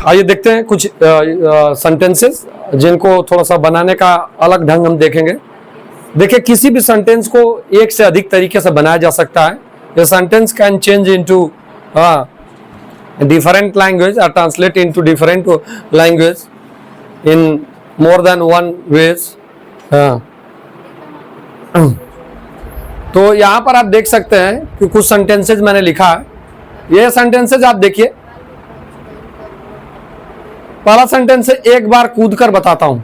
आइए देखते हैं कुछ सेंटेंसेस जिनको थोड़ा सा बनाने का अलग ढंग हम देखेंगे। देखिए, किसी भी सेंटेंस को एक से अधिक तरीके से बनाया जा सकता है। The sentence can change into different language or translate into different language in more than one ways. तो यहाँ पर आप देख सकते हैं कि कुछ सेंटेंसेज मैंने लिखा है। ये सेंटेंसेज आप देखिए। पहला सेंटेंस है एक बार कूद कर बताता हूँ,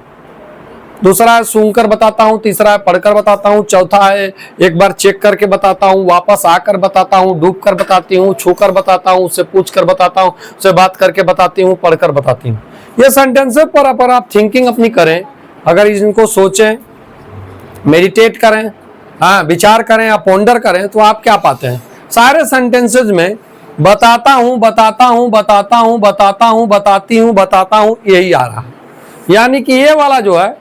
दूसरा है सूंघ कर बताता हूँ, तीसरा है पढ़कर बताता हूँ, चौथा है एक बार चेक करके बताता हूँ, वापस आकर बताता हूँ, डूब कर बताती हूँ, छू कर बताता हूँ, उससे पूछ कर बताता हूँ, उससे बात करके बताती हूँ, पढ़कर बताती हूँ। ये सेंटेंस पर आप थिंकिंग अपनी करें, अगर इनको सोचें, मेडिटेट करें, हाँ विचार करें या पोंडर करें, तो आप क्या पाते हैं? सारे सेंटेंसेज में बताता हूँ, बताता हूँ, बताता हूँ, बताता हूँ, बताती हूँ, बताता हूँ, यही आ रहा है। यानी कि ये वाला जो है,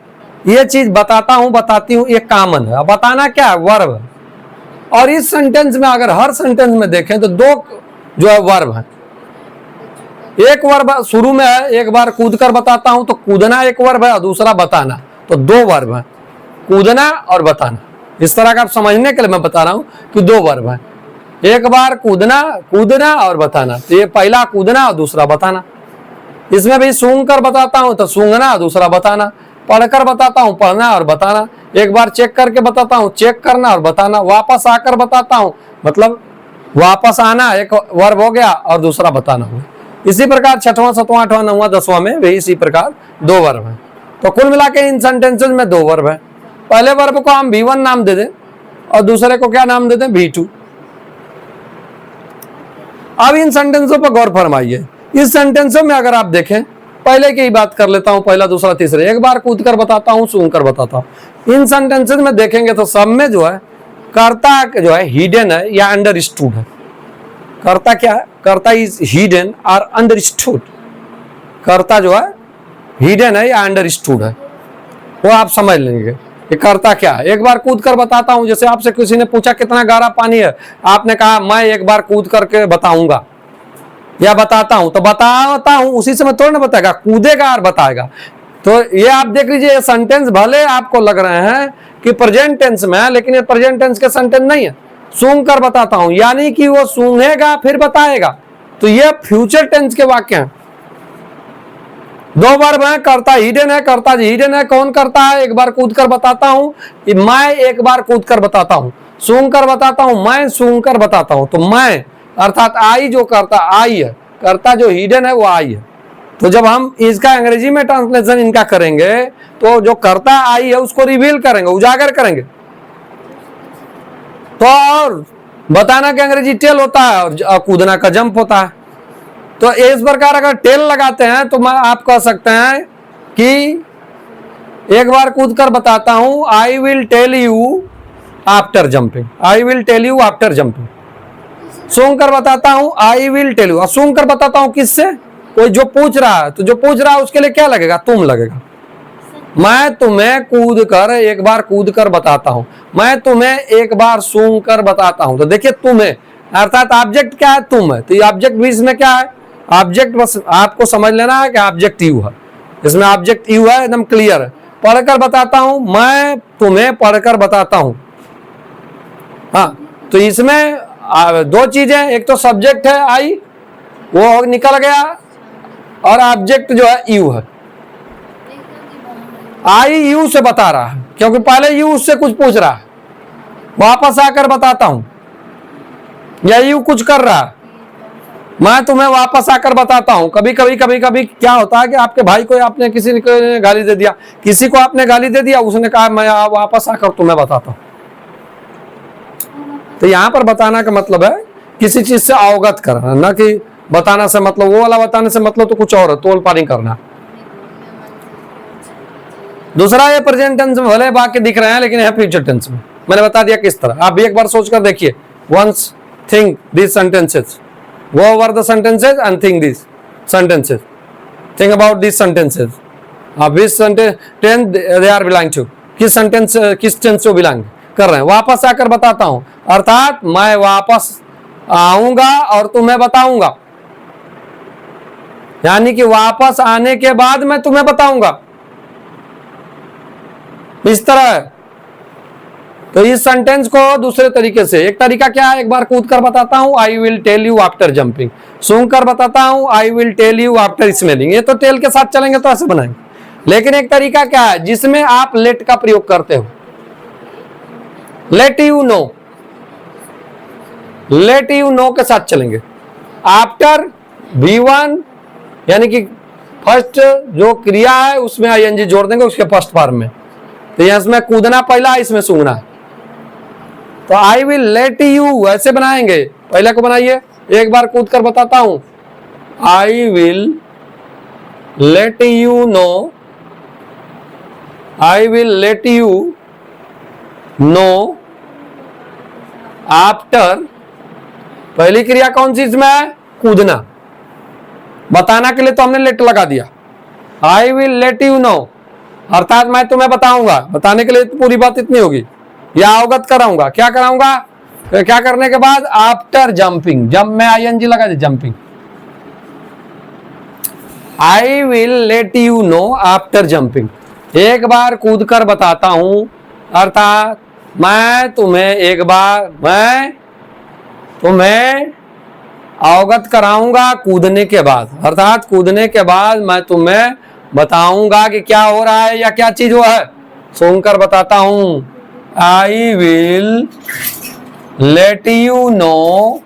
ये चीज बताता हूं, बताती हूं, ये कॉमन है। बताना क्या है? वर्ब है। और इस सेंटेंस में अगर हर सेंटेंस में देखें तो दो जो है वर्ब है। एक वर्ब शुरू में है, एक बार कूद कर बताता हूं, तो कूदना एक वर्ब है और दूसरा बताना, तो दो वर्ब है, कूदना और बताना। इस तरह का आप समझने के लिए मैं बता रहा हूं कि दो वर्ब है। एक बार कूदना, कूदना और बताना, तो ये पहला कूदना और दूसरा बताना। इसमें भी सूंघ कर बताता हूं तो सूंघना और दूसरा बताना, पढ़कर बताता हूं पढ़ना और बताना, एक बार चेक करके बताता हूं चेक करना और बताना, वापस आकर बताता हूं मतलब वापस आना एक वर्ब हो गया और दूसरा बताना हो। इसी प्रकार छठवां, सातवां, आठवां, नौवां, दसवां में भी इसी प्रकार दो वर्ब है। तो कुल मिला के इन सेंटेंसेज में दो वर्ब है। पहले वर्ब को हम V1 नाम दे दें और दूसरे को क्या नाम दे दें? V2। अब इन सेंटेंसों पर गौर फरमाइए। इस सेंटेंसों में अगर आप देखें, पहले की ही बात कर लेता हूं, पहला दूसरा तीसरा, एक बार कूद कर बताता हूं, सूंघ कर बताता हूं। इन सेंटेंसेस में देखेंगे तो सब में जो है कर्ता जो है हिडन है या अंडरस्टूड है। कर्ता क्या है? कर्ता इज हिडन और अंडरस्टूड। कर्ता जो है हिडन है या अंडरस्टूड है, वो आप समझ लेंगे कि कर्ता क्या है। एक बार कूद कर बताता हूं, जैसे आपसे किसी ने पूछा कितना गहरा पानी है, आपने कहा मैं एक बार कूद करके बताऊंगा या बताता हूं, तो बताता हूं उसी समय थोड़ा ना बताएगा, कूदेगा और बताएगा। तो ये आप देख लीजिए, ये सेंटेंस भले आपको लग रहे हैं कि प्रेजेंट टेंस में है, लेकिन ये प्रेजेंट टेंस के सेंटेंस नहीं है। सूंघ कर बताता हूं यानी कि वो सूंघेगा फिर बताएगा, तो ये फ्यूचर टेंस के वाक्य हैं। दो वर्ब है, कर्ता हिडन है, कर्ता हिडन है। कौन करता है? एक बार कूद कर बताता हूं, मैं एक बार कूद कर बताता हूं। सूंघ कर बताता हूं, मैं सूंघ कर बताता हूं, तो मैं अर्थात आई जो करता आई है, कर्ता जो हिडन है वो आई है। तो जब हम इसका अंग्रेजी में ट्रांसलेशन इनका करेंगे तो जो कर्ता आई है उसको रिवील करेंगे, उजागर करेंगे। तो और बताना के अंग्रेजी टेल होता है और कूदना का जंप होता है। तो इस प्रकार अगर टेल लगाते हैं तो मैं आप कह सकते हैं कि एक बार कूद कर बताता हूं, I will tell you after jumping, I will tell you after jumping. सूंघ कर बताता हूं, आई विल टेल यू। सूंघ कर बताता हूं किससे? कोई जो पूछ रहा है, तो जो पूछ रहा है उसके लिए क्या लगेगा? तुम लगेगा। मैं तुम्हें कूद कर एक बार कूद कर बताता हूं, मैं तुम्हें एक बार सूंघ कर बताता हूं। तो देखिए तुम्हें अर्थात ऑब्जेक्ट क्या है? तुम है। तो ये ऑब्जेक्ट भी इसमें क्या है? ऑब्जेक्ट बस आपको समझ लेना है कि ऑब्जेक्ट यू है, इसमें ऑब्जेक्ट यू है, एकदम क्लियर है। पढ़कर बताता हूं, मैं तुम्हें पढ़कर बताता हूं। हाँ, तो इसमें दो चीजें, एक तो सब्जेक्ट है आई, वो निकल गया, और ऑब्जेक्ट जो है यू है। आई यू से बता रहा है क्योंकि पहले यू उससे कुछ पूछ रहा है, वापस आकर बताता हूं, या यू कुछ कर रहा है, मैं तुम्हें वापस आकर बताता हूं। कभी कभी क्या होता है कि आपके भाई को आपने किसी ने गाली दे दिया, किसी को आपने गाली दे दिया, उसने कहा मैं वापस आकर तुम्हें बताता हूं। तो यहां पर बताना का मतलब है किसी चीज से अवगत करना, ना कि बताना से मतलब वो वाला बताने से मतलब तो कुछ और है, तोल पानी करना। दूसरा, ये प्रेजेंट टेंस में भले वाक्य दिख रहे हैं लेकिन यह फ्यूचर टेंस में मैंने बता दिया किस तरह। आप भी एक बार सोचकर देखिए। Once think this sentences, go over the sentences and think these sentences, think about these sentences, which sentence they are belong to, किस सेंटेंस किस टेंस को बिलोंग कर रहे हैं। वापस आकर बताता हूं अर्थात मैं वापस आऊंगा और तुम्हें बताऊंगा। यानी कि वापस आने के बाद मैं तुम्हें बताऊंगा, इस तरह है। तो इस सेंटेंस को दूसरे तरीके से, एक तरीका क्या है, एक बार कूद कर बताता हूं, I will tell you after jumping. सूंघ कर बताता हूं, I will tell you after smelling. ये तो टेल के साथ चलेंगे तो ऐसे बनाएंगे। लेकिन एक तरीका क्या है जिसमें आप लेट का प्रयोग करते हो, late you no, late you no के साथ चलेंगे। आफ्टर V1 यानी कि फर्स्ट जो क्रिया है उसमें ING जोड़ देंगे उसके फर्स्ट फॉर्म में। तो यहां इसमें कूदना पहला, इसमें सूंघना है। तो आई विल लेट यू ऐसे बनाएंगे। पहले को बनाइए, एक बार कूद कर बताता हूं, I will let you no, I will let you know after, पहली क्रिया कौन सी इसमें है, कूदना। बताना के लिए तो हमने लेट लगा दिया। आई विल लेट यू नो अर्थात मैं तुम्हें बताऊंगा, बताने के लिए तो पूरी बात इतनी होगी, या अवगत कराऊंगा। क्या कराऊंगा, क्या करने के बाद, आफ्टर जंपिंग, जब मैं ING लगा दी, jumping. I will let you know after jumping, एक बार कूद कर बताता हूं, अर्थात मैं तुम्हें एक बार, मैं तुम्हें अवगत कराऊंगा कूदने के बाद, अर्थात कूदने के बाद मैं तुम्हें बताऊंगा कि क्या हो रहा है या क्या चीज हुआ है। सुनकर बताता हूं, I will let you know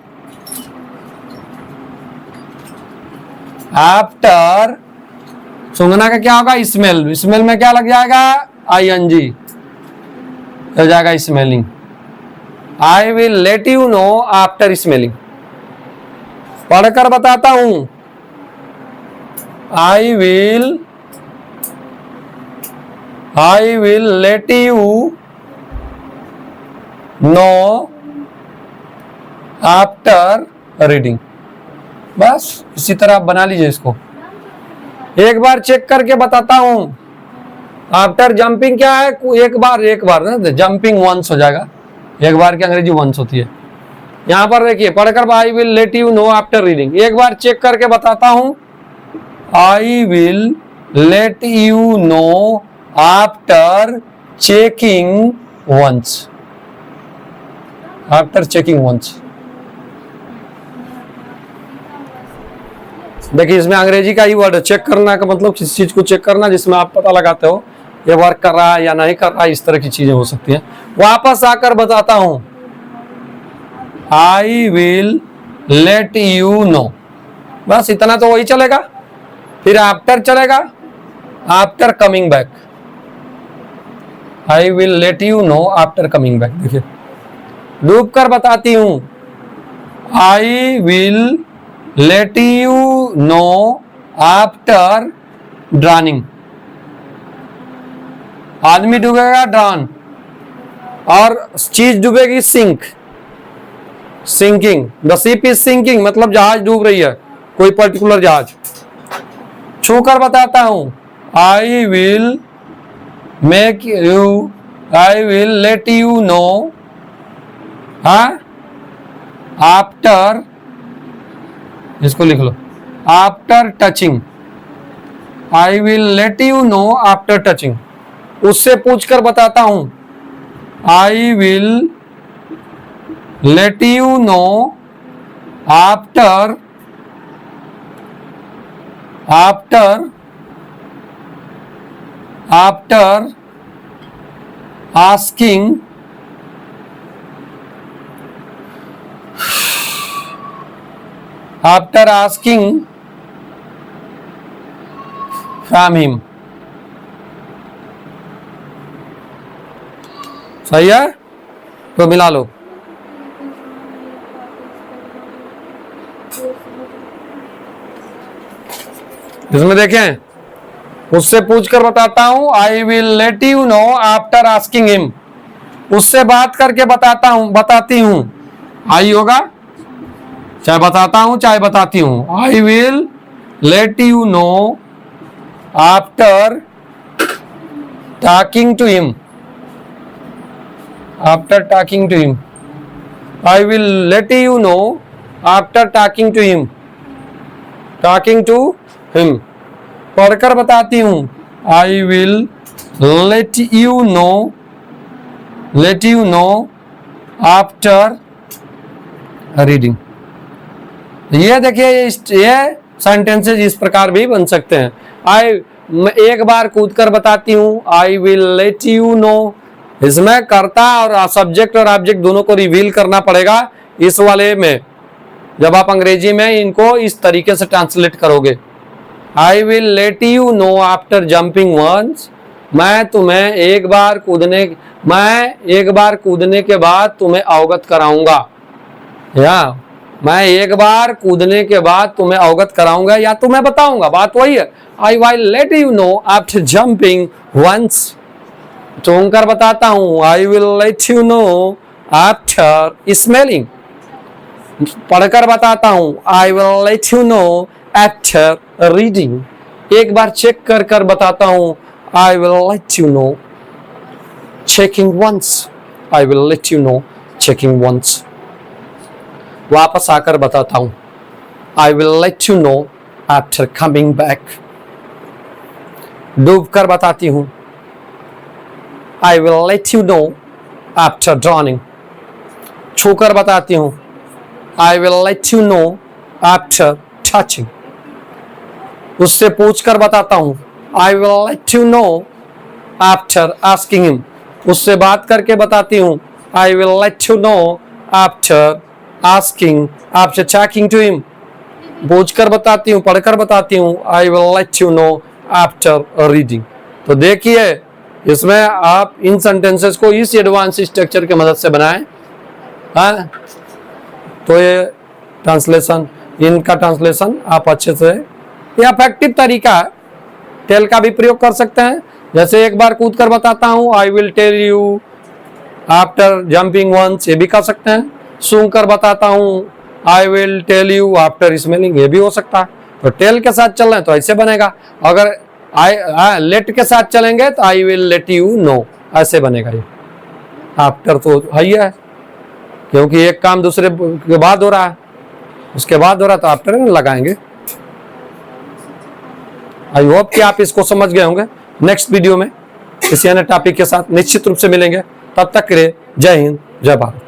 after, सूंघना का क्या होगा, स्मेल, स्मेल में क्या लग जाएगा, ING हो जाएगा smelling. I will let you know after smelling. पढ़कर बताता हूं, I will let you know after reading. बस इसी तरह आप बना लीजिए इसको। एक बार चेक करके बताता हूं, आफ्टर जंपिंग क्या है, एक बार ना, जंपिंग वंस हो जाएगा, एक बार की अंग्रेजी वंस होती है। यहां पर देखिए, पढ़कर I will let you know after reading. एक बार चेक करके बताता हूं, I will let you know after checking once, after checking once. देखिए इसमें अंग्रेजी का ही वर्ड है, चेक करना का मतलब किसी चीज को चेक करना जिसमें आप पता लगाते हो ये वर्क कर रहा है या नहीं कर रहा है, इस तरह की चीजें हो सकती हैं। वापस आकर बताता हूं, I will let you know, बस इतना तो वही चलेगा। फिर आफ्टर चलेगा, after coming back, I will let you know after coming back. देखिए डूब कर बताती हूं, I will let you know after drowning. आदमी डूबेगा ड्राउन, और चीज डूबेगी sink, sinking. The ship is sinking मतलब जहाज डूब रही है, कोई पर्टिकुलर जहाज। छू कर बताता हूं, I will make you, I will let you know after, इसको लिख लो, after touching. I will let you know after touching. उससे पूछकर बताता हूं, I will let you know after asking from him. सही है, तो मिला लो। इसमें देखें, उससे पूछकर बताता हूं, I will let you know after asking him. उससे बात करके बताता हूं, बताती हूं, आई होगा, चाहे बताता हूं चाहे बताती हूं। I will let you know after talking to him, after talking to him. I will let you know after talking to him, talking to him. पढ़कर बताती हूँ, I will let you know after reading. ये देखिए, ये sentences इस प्रकार भी बन सकते हैं। मैं एक बार कूद कर बताती हूँ, I will let you no. इसमें कर्ता और सब्जेक्ट और ऑब्जेक्ट दोनों को रिवील करना पड़ेगा इस वाले में। जब आप अंग्रेजी में इनको इस तरीके से ट्रांसलेट करोगे, I will let you know after jumping once. मैं एक बार कूदने के बाद तुम्हें अवगत कराऊंगा, या मैं एक बार कूदने के बाद तुम्हें अवगत कराऊंगा या तुम्हें बताऊंगा, बात वही है। I will let you know after jumping once. चूम कर बताता हूं, I will let you know after smelling. पढ़कर बताता हूं, I will let you know after reading. एक बार चेक कर बताता हूं, I will let you know checking once. I will let you know checking once. वापस आकर बताता हूं, I will let you know after coming back. डूब कर बताती हूं, I will let you know after drowning. छूकर बताती हूं, I will let you know after touching. उससे पूछकर बताता हूं, I will let you know after asking him. उससे बात करके बताती हूं, I will let you know after asking after talking to him. पूछकर बताती हूँ, पढ़कर बताती हूँ, I will let you know after reading. तो देखिए, इसमें आप इन सेंटेंसेस को इस एडवांस स्ट्रक्चर की मदद से बनाएं। हाँ, तो ये ट्रांसलेशन, इनका ट्रांसलेशन आप अच्छे से, ये इफेक्टिव तरीका है। टेल का भी प्रयोग कर सकते हैं, जैसे एक बार कूद कर बताता हूँ, I will tell you after jumping once, ये भी कर सकते हैं। सूंघ कर बताता हूँ, I will tell you after smelling, ये भी हो सकता है। तो टेल के साथ चल रहे हैं तो ऐसे बनेगा। अगर लेट के साथ चलेंगे तो आई विल लेट यू नो, ऐसे बनेगा। ये आफ्टर तो है ही है, क्योंकि एक काम दूसरे के बाद हो रहा है, उसके बाद हो रहा है तो आफ्टर लगाएंगे। आई होप कि आप इसको समझ गए होंगे। नेक्स्ट वीडियो में किसी अन्य टॉपिक के साथ निश्चित रूप से मिलेंगे। तब तक के लिए जय हिंद, जय भारत।